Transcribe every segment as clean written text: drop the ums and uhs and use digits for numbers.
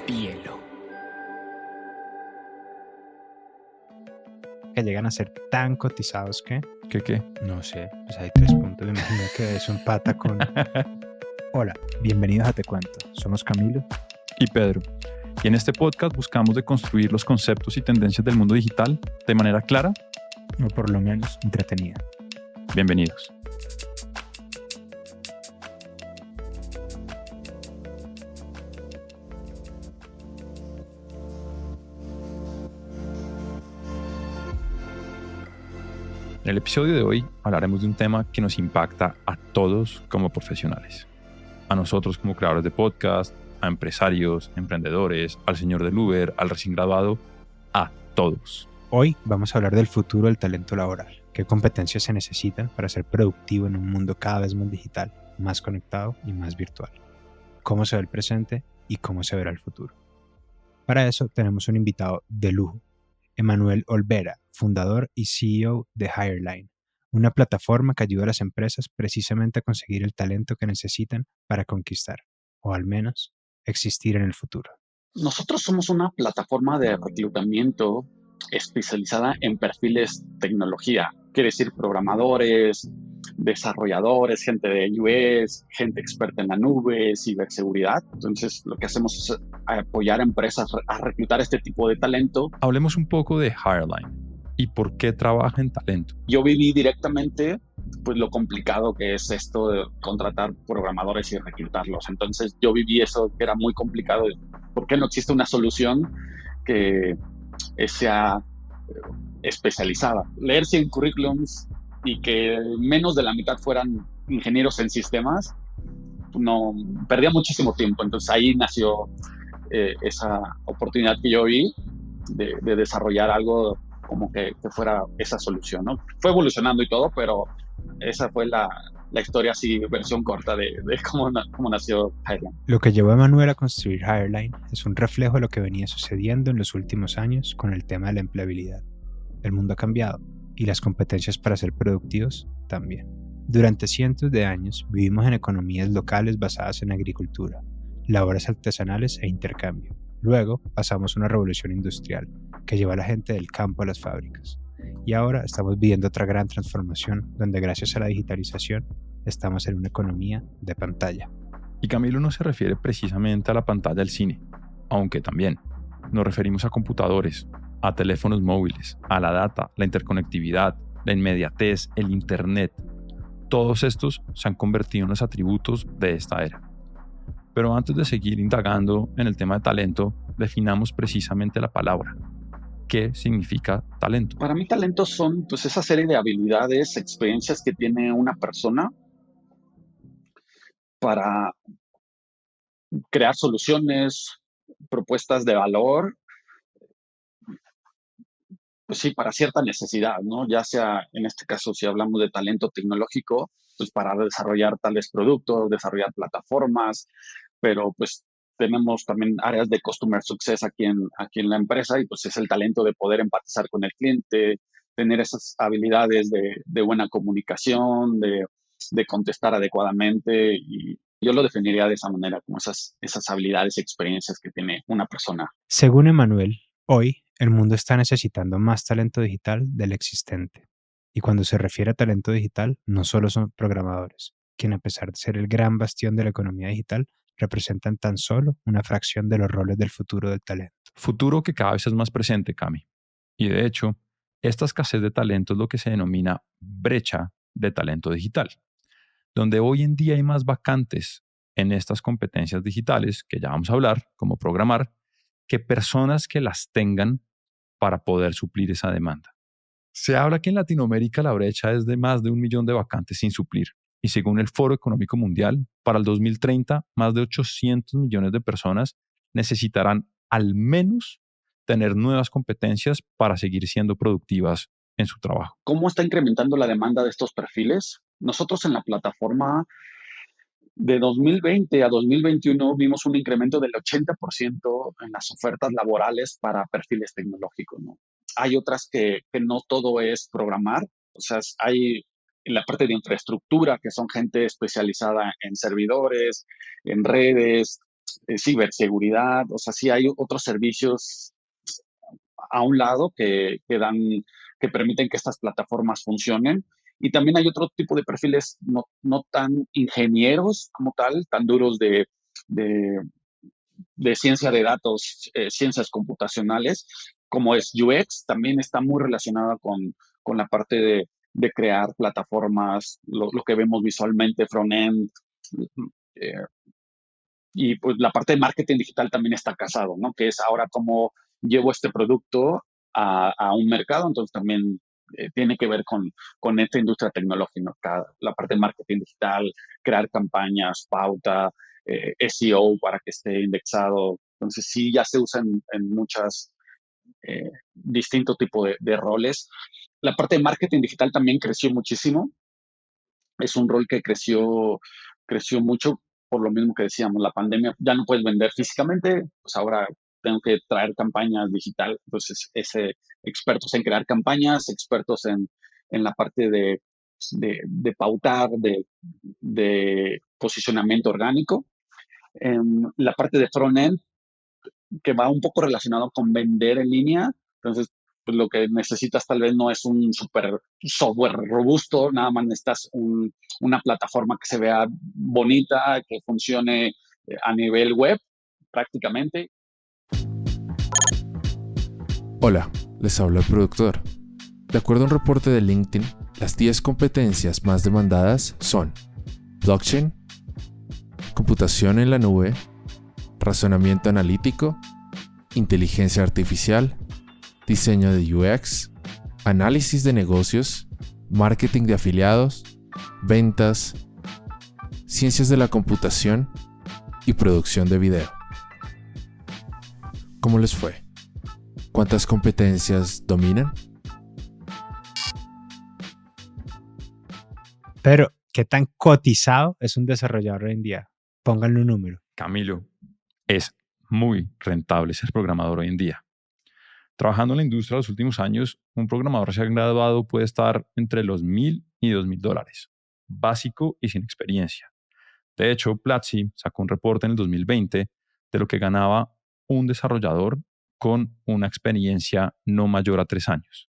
Pielo. Que llegan a ser tan cotizados que... ¿Qué? No sé, pues hay 3 puntos. Me imagino que eso empata con... Hola, bienvenidos a Te Cuento. Somos Camilo y Pedro. Y en este podcast buscamos deconstruir los conceptos y tendencias del mundo digital de manera clara o por lo menos entretenida. Bienvenidos. En el episodio de hoy hablaremos de un tema que nos impacta a todos como profesionales. A nosotros como creadores de podcast, a empresarios, emprendedores, al señor del Uber, al recién graduado, a todos. Hoy vamos a hablar del futuro del talento laboral. ¿Qué competencias se necesitan para ser productivo en un mundo cada vez más digital, más conectado y más virtual? ¿Cómo se ve el presente y cómo se verá el futuro? Para eso tenemos un invitado de lujo. Emanuel Olvera, fundador y CEO de Hireline, una plataforma que ayuda a las empresas precisamente a conseguir el talento que necesitan para conquistar, o al menos existir en el futuro. Nosotros somos una plataforma de reclutamiento especializada en perfiles tecnología, quiere decir programadores, desarrolladores, gente de UX, gente experta en la nube, ciberseguridad. Entonces, lo que hacemos es apoyar a empresas a reclutar este tipo de talento. Hablemos un poco de Hireline y por qué trabaja en talento. Yo viví directamente pues lo complicado que es esto de contratar programadores y reclutarlos. Entonces, yo viví eso que era muy complicado. ¿Por qué no existe una solución que sea especializada? Leer 100 currículums y que menos de la mitad fueran ingenieros en sistemas, no, perdía muchísimo tiempo. Entonces ahí nació esa oportunidad que yo vi de desarrollar algo como que fuera esa solución, ¿no? Fue evolucionando y todo, pero esa fue la historia así, versión corta de cómo nació Hireline. Lo que llevó a Emanuel a construir Hireline es un reflejo de lo que venía sucediendo en los últimos años con el tema de la empleabilidad. El mundo ha cambiado y las competencias para ser productivos también. Durante cientos de años vivimos en economías locales basadas en agricultura, labores artesanales e intercambio. Luego pasamos a una revolución industrial que lleva a la gente del campo a las fábricas. Y ahora estamos viviendo otra gran transformación donde gracias a la digitalización estamos en una economía de pantalla. Y Camilo no se refiere precisamente a la pantalla del cine, aunque también. Nos referimos a computadores, a teléfonos móviles, a la data, la interconectividad, la inmediatez, el internet. Todos estos se han convertido en los atributos de esta era. Pero antes de seguir indagando en el tema de talento, definamos precisamente la palabra. ¿Qué significa talento? Para mí talento son pues esa serie de habilidades, experiencias que tiene una persona para crear soluciones, propuestas de valor, pues sí, para cierta necesidad, ¿no? Ya sea, en este caso, si hablamos de talento tecnológico, pues para desarrollar tales productos, desarrollar plataformas, pero pues tenemos también áreas de customer success aquí en la empresa y pues es el talento de poder empatizar con el cliente, tener esas habilidades de buena comunicación, de contestar adecuadamente, y yo lo definiría de esa manera, como esas habilidades y experiencias que tiene una persona. Según Emanuel, hoy el mundo está necesitando más talento digital del existente. Y cuando se refiere a talento digital, no solo son programadores, quienes a pesar de ser el gran bastión de la economía digital, representan tan solo una fracción de los roles del futuro del talento. Futuro que cada vez es más presente, Cami. Y de hecho, esta escasez de talento es lo que se denomina brecha de talento digital, donde hoy en día hay más vacantes en estas competencias digitales, que ya vamos a hablar, como programar, que personas que las tengan para poder suplir esa demanda. Se habla que en Latinoamérica la brecha es de más de 1 millón de vacantes sin suplir, y según el Foro Económico Mundial, para el 2030, más de 800 millones de personas necesitarán al menos tener nuevas competencias para seguir siendo productivas en su trabajo. ¿Cómo está incrementando la demanda de estos perfiles? Nosotros en la plataforma de 2020 a 2021 vimos un incremento del 80% en las ofertas laborales para perfiles tecnológicos, ¿no? Hay otras que no todo es programar, o sea, hay en la parte de infraestructura, que son gente especializada en servidores, en redes, ciberseguridad, o sea, sí hay otros servicios a un lado que permiten que estas plataformas funcionen. Y también hay otro tipo de perfiles no tan ingenieros como tal, tan duros de, de ciencia de datos, ciencias computacionales, como es UX, también está muy relacionada con la parte de crear plataformas, lo que vemos visualmente, front-end, eh, y pues la parte de marketing digital también está casado, ¿no? Que es ahora cómo llevo este producto a un mercado, entonces también tiene que ver con esta industria tecnológica, la parte de marketing digital, crear campañas, pauta, SEO para que esté indexado. Entonces sí, ya se usa en muchas distintos tipos de roles. La parte de marketing digital también creció muchísimo. Es un rol que creció mucho por lo mismo que decíamos, la pandemia, ya no puedes vender físicamente, pues ahora tengo que traer campañas digital, entonces expertos en crear campañas, expertos en la parte de pautar, de posicionamiento orgánico. La parte de front-end, que va un poco relacionado con vender en línea, entonces pues lo que necesitas tal vez no es un super software robusto, nada más necesitas una plataforma que se vea bonita, que funcione a nivel web prácticamente. Hola, les habla el productor. De acuerdo a un reporte de LinkedIn, las 10 competencias más demandadas son blockchain, computación en la nube, razonamiento analítico, inteligencia artificial, diseño de UX, análisis de negocios, marketing de afiliados, ventas, ciencias de la computación y producción de video. ¿Cómo les fue? ¿Cuántas competencias dominan? Pero, ¿qué tan cotizado es un desarrollador hoy en día? Pónganle un número. Camilo, es muy rentable ser programador hoy en día. Trabajando en la industria los últimos años, un programador recién graduado puede estar entre los $1,000 y $2,000, básico y sin experiencia. De hecho, Platzi sacó un reporte en el 2020 de lo que ganaba un desarrollador con una experiencia no mayor a 3 años.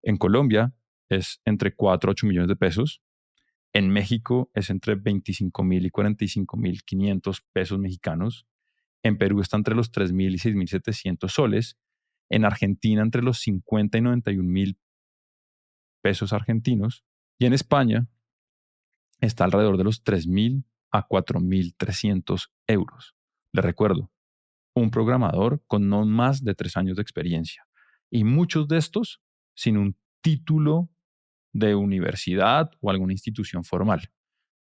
En Colombia es entre 4 a 8 millones de pesos. En México es entre 25,000 y 45,500 pesos mexicanos. En Perú está entre los 3,000 y 6,700 soles. En Argentina entre los 50 y 91,000 pesos argentinos. Y en España está alrededor de los 3,000 a 4,300 euros. Les recuerdo, un programador con no más de 3 años de experiencia. Y muchos de estos sin un título de universidad o alguna institución formal.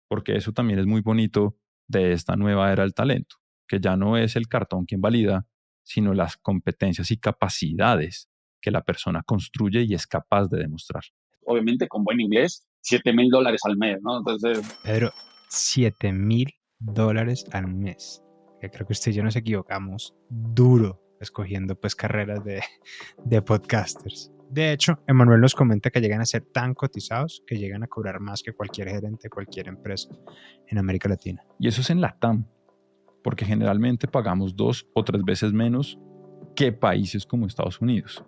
Porque eso también es muy bonito de esta nueva era del talento, que ya no es el cartón quien valida, sino las competencias y capacidades que la persona construye y es capaz de demostrar. Obviamente con buen inglés, $7,000 al mes, ¿no? Entonces, Pedro, $7,000 al mes. Yo creo que usted y yo nos equivocamos duro escogiendo pues carreras de podcasters. De hecho, Emanuel nos comenta que llegan a ser tan cotizados que llegan a cobrar más que cualquier gerente de cualquier empresa en América Latina. Y eso es en LATAM, porque generalmente pagamos 2 o 3 veces menos que países como Estados Unidos.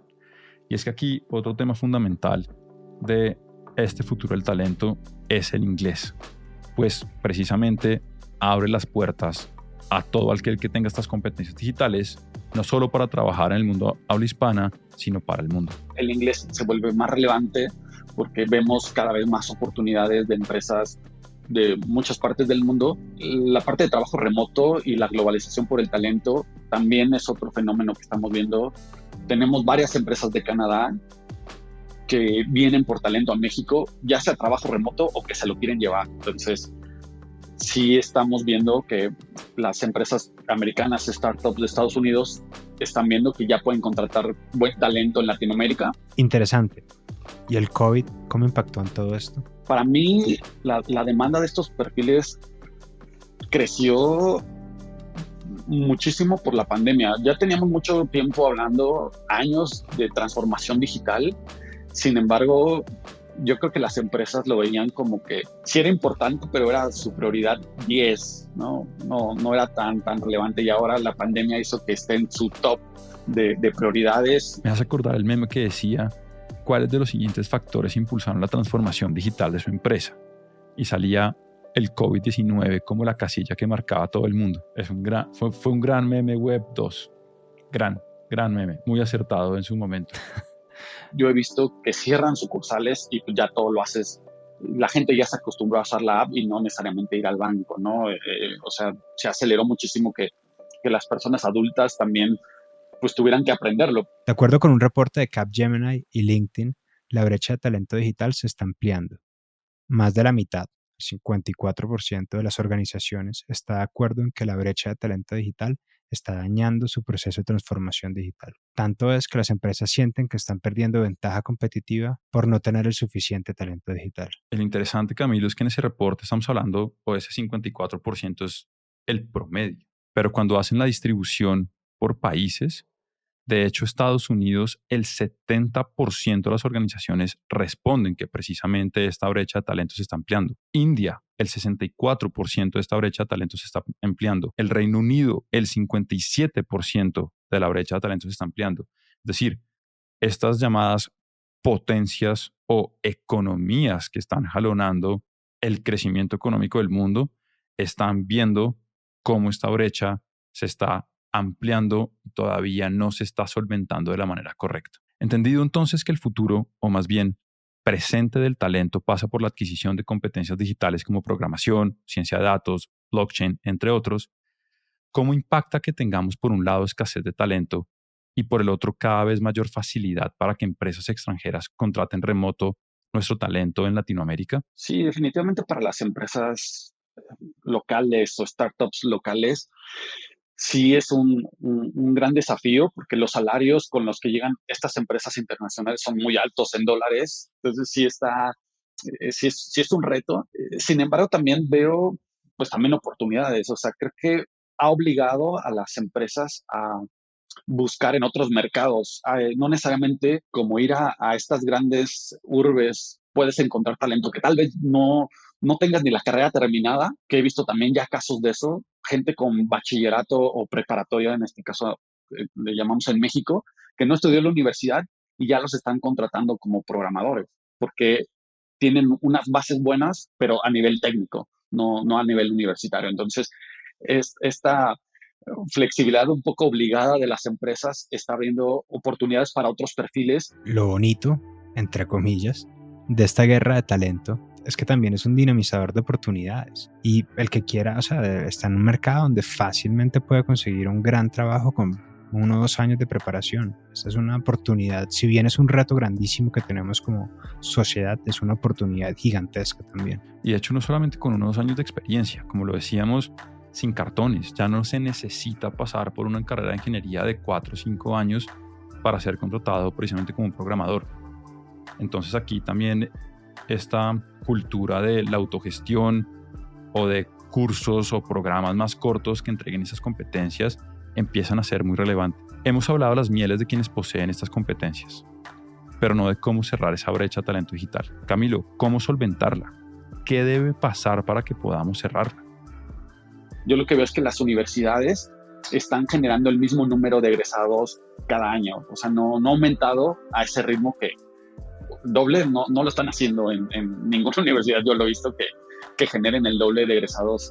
Y es que aquí otro tema fundamental de este futuro del talento es el inglés, pues precisamente abre las puertas a todo aquel que tenga estas competencias digitales, no solo para trabajar en el mundo habla hispana, sino para el mundo. El inglés se vuelve más relevante porque vemos cada vez más oportunidades de empresas de muchas partes del mundo. La parte de trabajo remoto y la globalización por el talento también es otro fenómeno que estamos viendo. Tenemos varias empresas de Canadá que vienen por talento a México, ya sea trabajo remoto o que se lo quieren llevar. Entonces, sí estamos viendo que las empresas americanas, startups de Estados Unidos, están viendo que ya pueden contratar buen talento en Latinoamérica. Interesante. ¿Y el COVID cómo impactó en todo esto? Para mí, la demanda de estos perfiles creció muchísimo por la pandemia. Ya teníamos mucho tiempo hablando, años de transformación digital. Sin embargo, yo creo que las empresas lo veían como que sí era importante, pero era su prioridad 10, ¿no? No era tan relevante, y ahora la pandemia hizo que esté en su top de prioridades. Me hace acordar el meme que decía, ¿cuáles de los siguientes factores impulsaron la transformación digital de su empresa? Y salía el COVID-19 como la casilla que marcaba a todo el mundo. Fue un gran meme web 2. Gran meme, muy acertado en su momento. Yo he visto que cierran sucursales y ya todo lo haces. La gente ya se acostumbró a usar la app y no necesariamente ir al banco, ¿no? O sea, se aceleró muchísimo que las personas adultas también pues tuvieran que aprenderlo. De acuerdo con un reporte de Capgemini y LinkedIn, la brecha de talento digital se está ampliando. Más de la mitad, el 54% de las organizaciones está de acuerdo en que la brecha de talento digital está dañando su proceso de transformación digital. Tanto es que las empresas sienten que están perdiendo ventaja competitiva por no tener el suficiente talento digital. El interesante, Camilo, es que en ese reporte estamos hablando, o ese 54% es el promedio. Pero cuando hacen la distribución por países, de hecho, Estados Unidos, el 70% de las organizaciones responden que precisamente esta brecha de talento se está ampliando. India, el 64% de esta brecha de talento se está ampliando. El Reino Unido, el 57% de la brecha de talento se está ampliando. Es decir, estas llamadas potencias o economías que están jalonando el crecimiento económico del mundo están viendo cómo esta brecha se está ampliando y todavía no se está solventando de la manera correcta. Entendido entonces que el futuro, o más bien presente del talento, pasa por la adquisición de competencias digitales como programación, ciencia de datos, blockchain, entre otros, ¿cómo impacta que tengamos por un lado escasez de talento y por el otro cada vez mayor facilidad para que empresas extranjeras contraten remoto nuestro talento en Latinoamérica? Sí, definitivamente para las empresas locales o startups locales, sí es un gran desafío, porque los salarios con los que llegan estas empresas internacionales son muy altos en dólares. Entonces sí es un reto. Sin embargo, también veo pues también oportunidades. O sea, creo que ha obligado a las empresas a buscar en otros mercados. No necesariamente como ir a estas grandes urbes puedes encontrar talento que tal vez no tengas ni la carrera terminada, que he visto también ya casos de eso, gente con bachillerato o preparatoria, en este caso le llamamos en México, que no estudió en la universidad y ya los están contratando como programadores, porque tienen unas bases buenas, pero a nivel técnico, no a nivel universitario. Entonces, esta flexibilidad un poco obligada de las empresas está abriendo oportunidades para otros perfiles. Lo bonito, entre comillas, de esta guerra de talento es que también es un dinamizador de oportunidades. Y el que quiera, o sea, está en un mercado donde fácilmente puede conseguir un gran trabajo con 1 o 2 años de preparación. Esta es una oportunidad, si bien es un reto grandísimo que tenemos como sociedad, es una oportunidad gigantesca también. Y de hecho no solamente con 1 o 2 años de experiencia, como lo decíamos, sin cartones, ya no se necesita pasar por una carrera de ingeniería de 4 o 5 años para ser contratado precisamente como un programador. Entonces aquí también esta cultura de la autogestión o de cursos o programas más cortos que entreguen esas competencias empiezan a ser muy relevantes. Hemos hablado de las mieles de quienes poseen estas competencias, pero no de cómo cerrar esa brecha de talento digital. Camilo, ¿cómo solventarla? ¿Qué debe pasar para que podamos cerrarla? Yo lo que veo es que las universidades están generando el mismo número de egresados cada año. O sea, no ha aumentado a ese ritmo que doble, no lo están haciendo en ninguna universidad. Yo lo he visto que generen el doble de egresados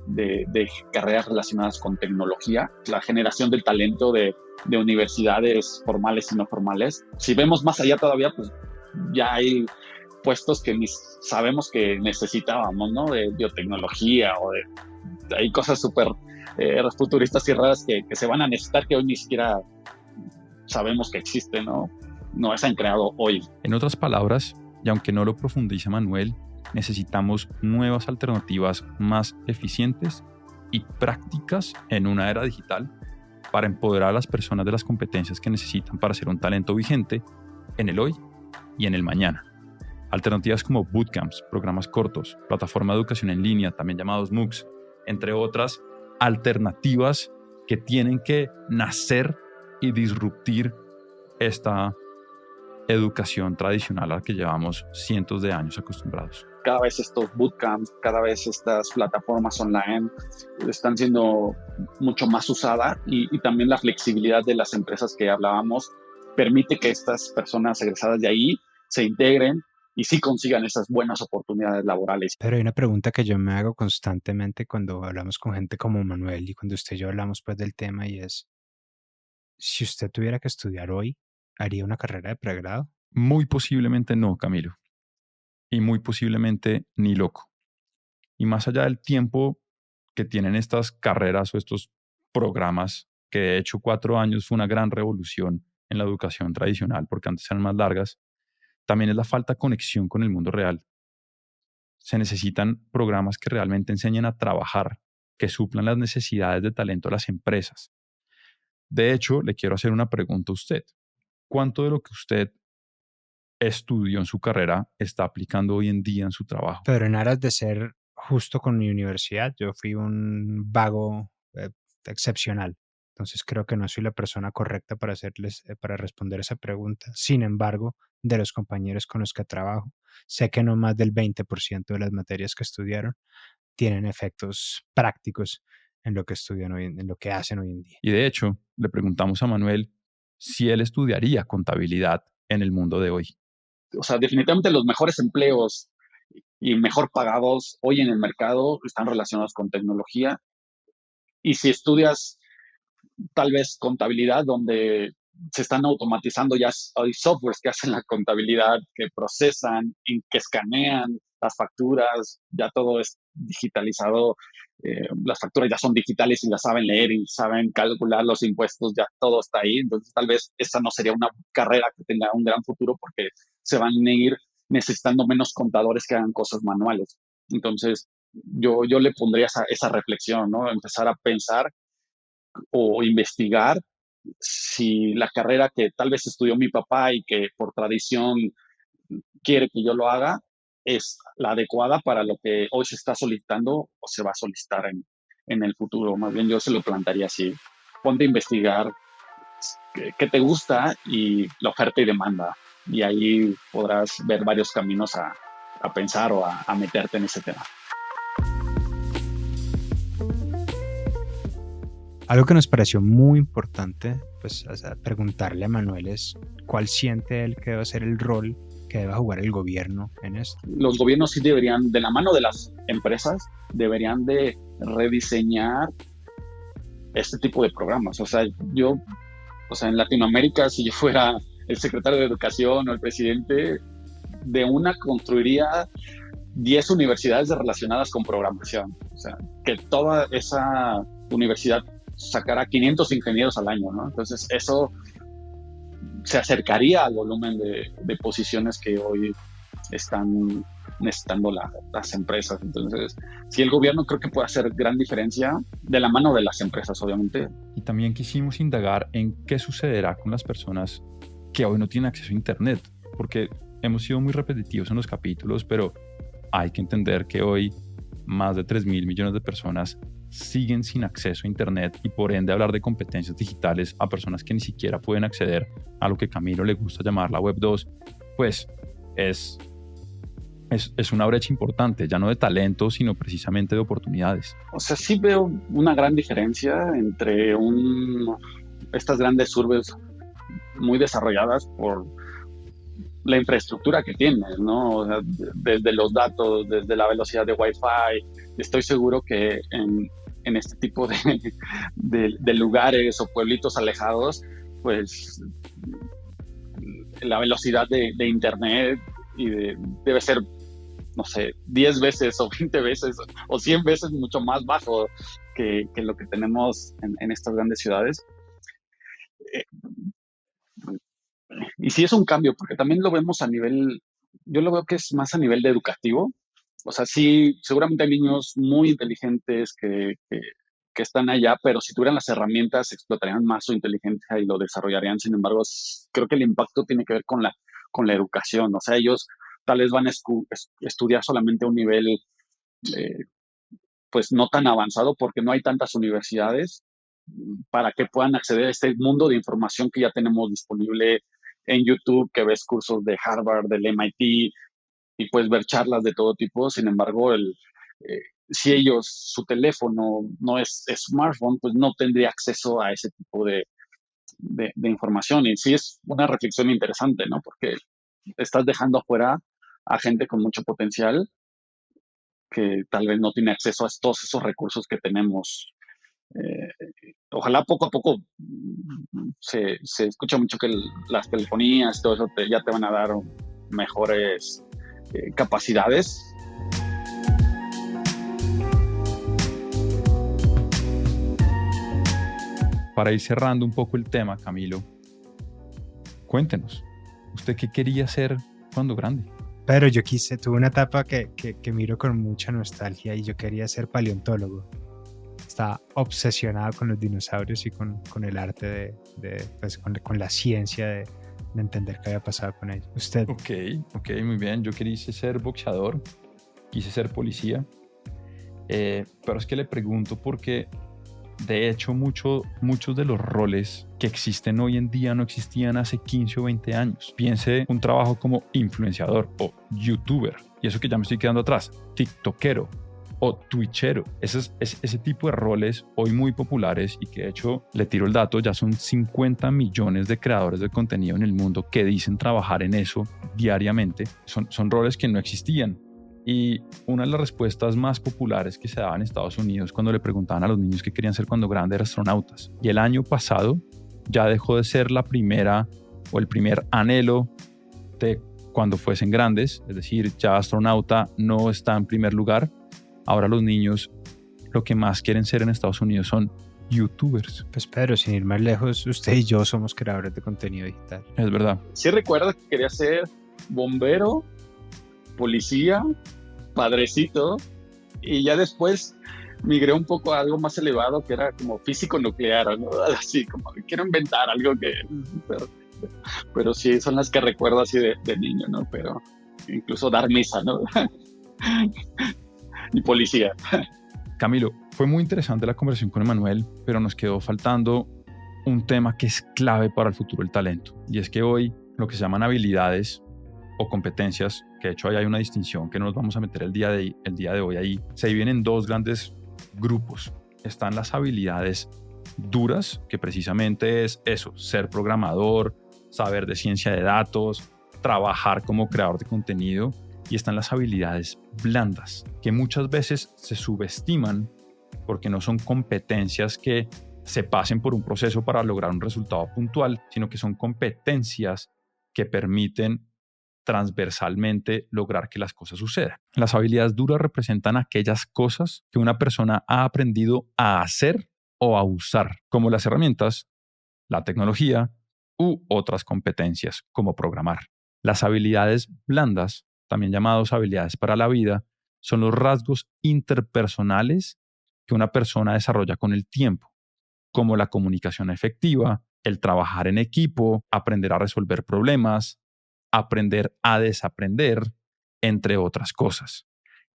de carreras relacionadas con tecnología. La generación del talento de universidades formales y no formales. Si vemos más allá todavía, pues ya hay puestos que ni sabemos que necesitábamos, ¿no? De biotecnología o hay cosas súper futuristas y raras que se van a necesitar que hoy ni siquiera sabemos que existen, ¿no? No se han creado hoy. En otras palabras, y aunque no lo profundice Manuel, necesitamos nuevas alternativas más eficientes y prácticas en una era digital para empoderar a las personas de las competencias que necesitan para ser un talento vigente en el hoy y en el mañana. Alternativas como bootcamps, programas cortos, plataforma de educación en línea, también llamados MOOCs, entre otras alternativas que tienen que nacer y disruptir esta educación tradicional a la que llevamos cientos de años acostumbrados. Cada vez estos bootcamps, cada vez estas plataformas online están siendo mucho más usadas y también la flexibilidad de las empresas que hablábamos permite que estas personas egresadas de ahí se integren y sí consigan esas buenas oportunidades laborales. Pero hay una pregunta que yo me hago constantemente cuando hablamos con gente como Manuel y cuando usted y yo hablamos pues del tema, y es, si usted tuviera que estudiar hoy, ¿haría una carrera de pregrado? Muy posiblemente no, Camilo. Y muy posiblemente ni loco. Y más allá del tiempo que tienen estas carreras o estos programas, que de hecho 4 años fue una gran revolución en la educación tradicional porque antes eran más largas, también es la falta de conexión con el mundo real. Se necesitan programas que realmente enseñen a trabajar, que suplan las necesidades de talento de las empresas. De hecho, le quiero hacer una pregunta a usted. ¿Cuánto de lo que usted estudió en su carrera está aplicando hoy en día en su trabajo? Pero en aras de ser justo con mi universidad, yo fui un vago excepcional. Entonces creo que no soy la persona correcta para para responder esa pregunta. Sin embargo, de los compañeros con los que trabajo, sé que no más del 20% de las materias que estudiaron tienen efectos prácticos en lo que estudian hoy, en lo que hacen hoy en día. Y de hecho, le preguntamos a Manuel si él estudiaría contabilidad en el mundo de hoy. O sea, definitivamente los mejores empleos y mejor pagados hoy en el mercado están relacionados con tecnología. Y si estudias tal vez contabilidad, donde se están automatizando, ya hay softwares que hacen la contabilidad, que procesan, que escanean las facturas, ya todo es digitalizado, las facturas ya son digitales y las saben leer y saben calcular los impuestos, ya todo está ahí. Entonces tal vez esa no sería una carrera que tenga un gran futuro porque se van a ir necesitando menos contadores que hagan cosas manuales. Entonces yo le pondría esa reflexión, ¿no? Empezar a pensar o investigar si la carrera que tal vez estudió mi papá y que por tradición quiere que yo lo haga es la adecuada para lo que hoy se está solicitando o se va a solicitar en el futuro. Más bien yo se lo plantearía así. Ponte a investigar qué te gusta y la oferta y demanda. Y ahí podrás ver varios caminos a pensar o a meterte en ese tema. Algo que nos pareció muy importante, pues, o sea, preguntarle a Manuel es cuál siente él que debe ser el rol que deba jugar el gobierno en esto. Los gobiernos sí deberían, de la mano de las empresas, deberían de rediseñar este tipo de programas. O sea, en Latinoamérica, si yo fuera el secretario de Educación o el presidente, de una construiría 10 universidades relacionadas con programación. O sea, que toda esa universidad sacara 500 ingenieros al año, ¿no? Entonces, eso se acercaría al volumen de posiciones que hoy están necesitando las empresas. Entonces, sí, el gobierno creo que puede hacer gran diferencia de la mano de las empresas, obviamente. Y también quisimos indagar en qué sucederá con las personas que hoy no tienen acceso a Internet, porque hemos sido muy repetitivos en los capítulos, pero hay que entender que hoy más de 3.000 millones de personas siguen sin acceso a Internet y por ende hablar de competencias digitales a personas que ni siquiera pueden acceder a lo que Camilo le gusta llamar la Web 2, pues es una brecha importante, ya no de talento, sino precisamente de oportunidades. O sea, sí veo una gran diferencia entre estas grandes urbes muy desarrolladas por la infraestructura que tienen, ¿no? O sea, desde los datos, desde la velocidad de Wi-Fi. Estoy seguro que en este tipo de lugares o pueblitos alejados, pues la velocidad de Internet debe ser, no sé, 10 veces o 20 veces o 100 veces mucho más bajo que lo que tenemos en estas grandes ciudades. Y sí es un cambio, porque también lo vemos yo lo veo que es más a nivel de educativo. O sea, sí, seguramente hay niños muy inteligentes que están allá, pero si tuvieran las herramientas, explotarían más su inteligencia y lo desarrollarían. Sin embargo, creo que el impacto tiene que ver con la educación. O sea, ellos tal vez van a estudiar solamente a un nivel, eh, pues no tan avanzado, porque no hay tantas universidades para que puedan acceder a este mundo de información que ya tenemos disponible en YouTube, que ves cursos de Harvard, del MIT, y puedes ver charlas de todo tipo. Sin embargo, si su teléfono no es smartphone, pues no tendría acceso a ese tipo de información. Y sí es una reflexión interesante, ¿no? Porque estás dejando afuera a gente con mucho potencial que tal vez no tiene acceso a todos esos recursos que tenemos. Ojalá poco a poco se escucha mucho que las telefonías, todo eso ya te van a dar mejores capacidades. Para ir cerrando un poco el tema, Camilo, cuéntenos, ¿usted qué quería hacer cuando grande? Pero yo tuve una etapa que miro con mucha nostalgia y yo quería ser paleontólogo. Estaba obsesionado con los dinosaurios y con el arte pues, con la ciencia de entender qué había pasado con ellos. ¿Usted? Ok, muy bien. Yo quise ser boxeador, quise ser policía, pero es que le pregunto porque de hecho muchos de los roles que existen hoy en día no existían hace 15 o 20 años. Piense un trabajo como influenciador o youtuber, y eso que ya me estoy quedando atrás, tiktokero o twitchero. Ese tipo de roles hoy muy populares, y que de hecho, le tiro el dato, ya son 50 millones de creadores de contenido en el mundo que dicen trabajar en eso diariamente. Son roles que no existían. Y una de las respuestas más populares que se daba en Estados Unidos cuando le preguntaban a los niños qué querían ser cuando grandes eran astronautas. Y el año pasado ya dejó de ser la primera o el primer anhelo de cuando fuesen grandes, es decir, ya astronauta no está en primer lugar. Ahora los niños lo que más quieren ser en Estados Unidos son youtubers. Pues Pedro, sin ir más lejos, usted y yo somos creadores de contenido digital. Es verdad. Sí recuerda que quería ser bombero, policía, padrecito, y ya después migré un poco a algo más elevado que era como físico nuclear, ¿no? Así como quiero inventar algo pero sí son las que recuerdo así de niño, ¿no? Pero incluso dar misa, ¿no? Y policía. Camilo, fue muy interesante la conversación con Emanuel, pero nos quedó faltando un tema que es clave para el futuro del talento, y es que hoy lo que se llaman habilidades o competencias, que de hecho ahí hay una distinción que no nos vamos a meter el día de hoy ahí, se dividen en dos grandes grupos. Están las habilidades duras, que precisamente es eso, ser programador, saber de ciencia de datos, trabajar como creador de contenido, y están las habilidades blandas, que muchas veces se subestiman porque no son competencias que se pasen por un proceso para lograr un resultado puntual, sino que son competencias que permiten transversalmente lograr que las cosas sucedan. Las habilidades duras representan aquellas cosas que una persona ha aprendido a hacer o a usar, como las herramientas, la tecnología u otras competencias, como programar. Las habilidades blandas, también llamadas habilidades para la vida, son los rasgos interpersonales que una persona desarrolla con el tiempo, como la comunicación efectiva, el trabajar en equipo, aprender a resolver problemas, aprender a desaprender, entre otras cosas.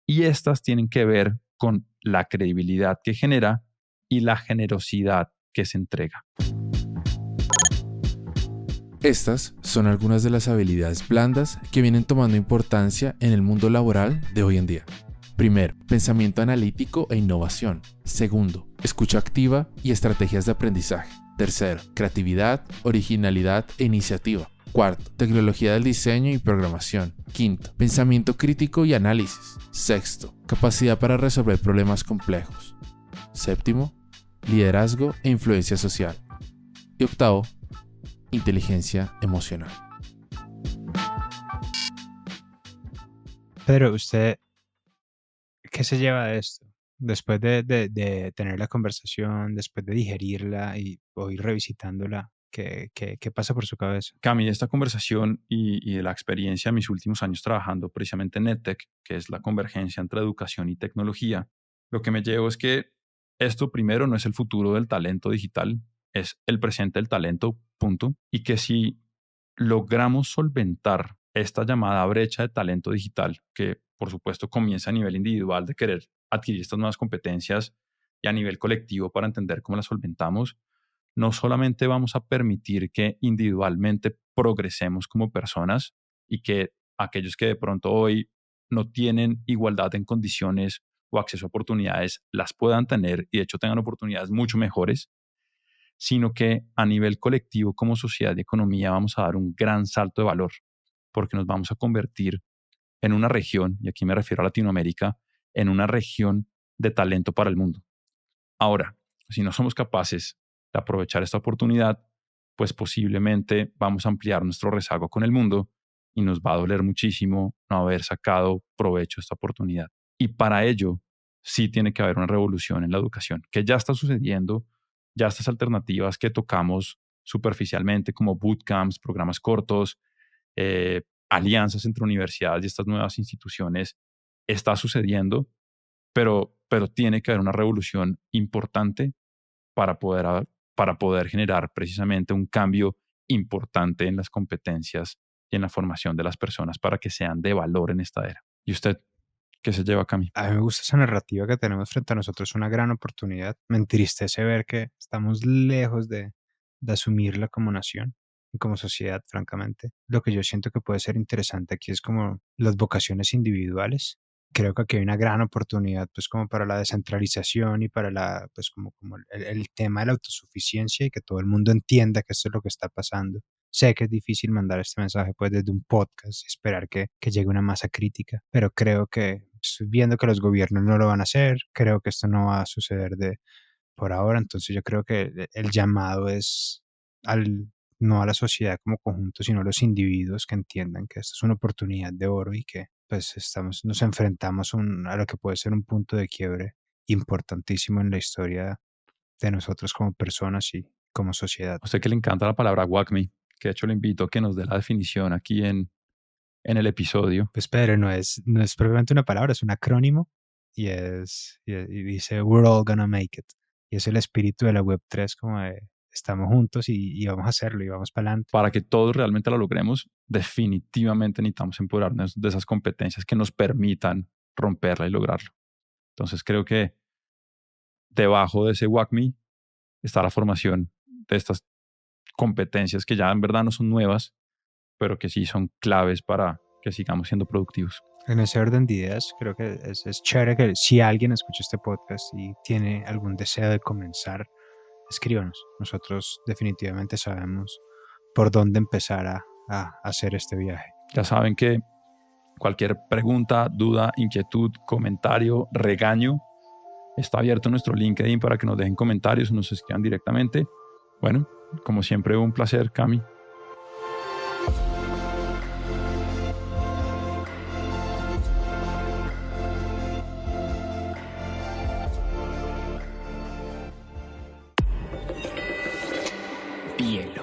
Y estas tienen que ver con la credibilidad que genera y la generosidad que se entrega. Estas son algunas de las habilidades blandas que vienen tomando importancia en el mundo laboral de hoy en día. Primero, pensamiento analítico e innovación. Segundo, escucha activa y estrategias de aprendizaje. Tercero, creatividad, originalidad e iniciativa. Cuarto, tecnología del diseño y programación. Quinto, pensamiento crítico y análisis. Sexto, capacidad para resolver problemas complejos. Séptimo, liderazgo e influencia social. Y octavo, inteligencia emocional. Pero usted, ¿qué se lleva de esto? Después de tener la conversación, después de digerirla o ir revisitándola, ¿qué pasa por su cabeza? Cami, de esta conversación y de la experiencia de mis últimos años trabajando precisamente en EdTech, que es la convergencia entre educación y tecnología, lo que me llevo es que esto primero no es el futuro del talento digital, es el presente del talento, punto. Y que si logramos solventar esta llamada brecha de talento digital, que por supuesto comienza a nivel individual de querer adquirir estas nuevas competencias y a nivel colectivo para entender cómo las solventamos, no solamente vamos a permitir que individualmente progresemos como personas y que aquellos que de pronto hoy no tienen igualdad en condiciones o acceso a oportunidades las puedan tener y de hecho tengan oportunidades mucho mejores, sino que a nivel colectivo como sociedad y economía vamos a dar un gran salto de valor porque nos vamos a convertir en una región, y aquí me refiero a Latinoamérica, en una región de talento para el mundo. Ahora, si no somos capaces de aprovechar esta oportunidad, pues posiblemente vamos a ampliar nuestro rezago con el mundo y nos va a doler muchísimo no haber sacado provecho de esta oportunidad. Y para ello, sí tiene que haber una revolución en la educación, que ya está sucediendo, ya estas alternativas que tocamos superficialmente, como bootcamps, programas cortos, alianzas entre universidades y estas nuevas instituciones, está sucediendo, pero tiene que haber una revolución importante para poder generar precisamente un cambio importante en las competencias y en la formación de las personas para que sean de valor en esta era. ¿Y usted qué se lleva, Cami? A mí me gusta esa narrativa que tenemos frente a nosotros, una gran oportunidad. Me entristece ver que estamos lejos de asumirla como nación y como sociedad, francamente. Lo que yo siento que puede ser interesante aquí es como las vocaciones individuales. Creo que aquí hay una gran oportunidad, pues, como para la descentralización y para la, pues, como el tema de la autosuficiencia y que todo el mundo entienda que esto es lo que está pasando. Sé que es difícil mandar este mensaje pues desde un podcast y esperar que llegue una masa crítica, pero creo que estoy viendo que los gobiernos no lo van a hacer, creo que esto no va a suceder por ahora, entonces yo creo que el llamado es no a la sociedad como conjunto, sino a los individuos que entiendan que esta es una oportunidad de oro y que pues nos enfrentamos a lo que puede ser un punto de quiebre importantísimo en la historia de nosotros como personas y como sociedad. A usted que le encanta la palabra WACME, que de hecho le invito a que nos dé la definición aquí en el episodio. Pues Pedro, no es propiamente una palabra, es un acrónimo y dice We're all gonna make it. Y es el espíritu de la Web3, como de estamos juntos y vamos a hacerlo y vamos para adelante. Para que todos realmente lo logremos, definitivamente necesitamos empoderarnos de esas competencias que nos permitan romperla y lograrlo. Entonces creo que debajo de ese WACME está la formación de estas competencias que ya en verdad no son nuevas, pero que sí son claves para que sigamos siendo productivos. En ese orden de ideas, creo que es chévere que si alguien escucha este podcast y tiene algún deseo de comenzar, escríbanos. Nosotros definitivamente sabemos por dónde empezar a hacer este viaje. Ya saben que cualquier pregunta, duda, inquietud, comentario, regaño, está abierto nuestro LinkedIn para que nos dejen comentarios o nos escriban directamente. Bueno, como siempre, un placer, Cami. Bielo.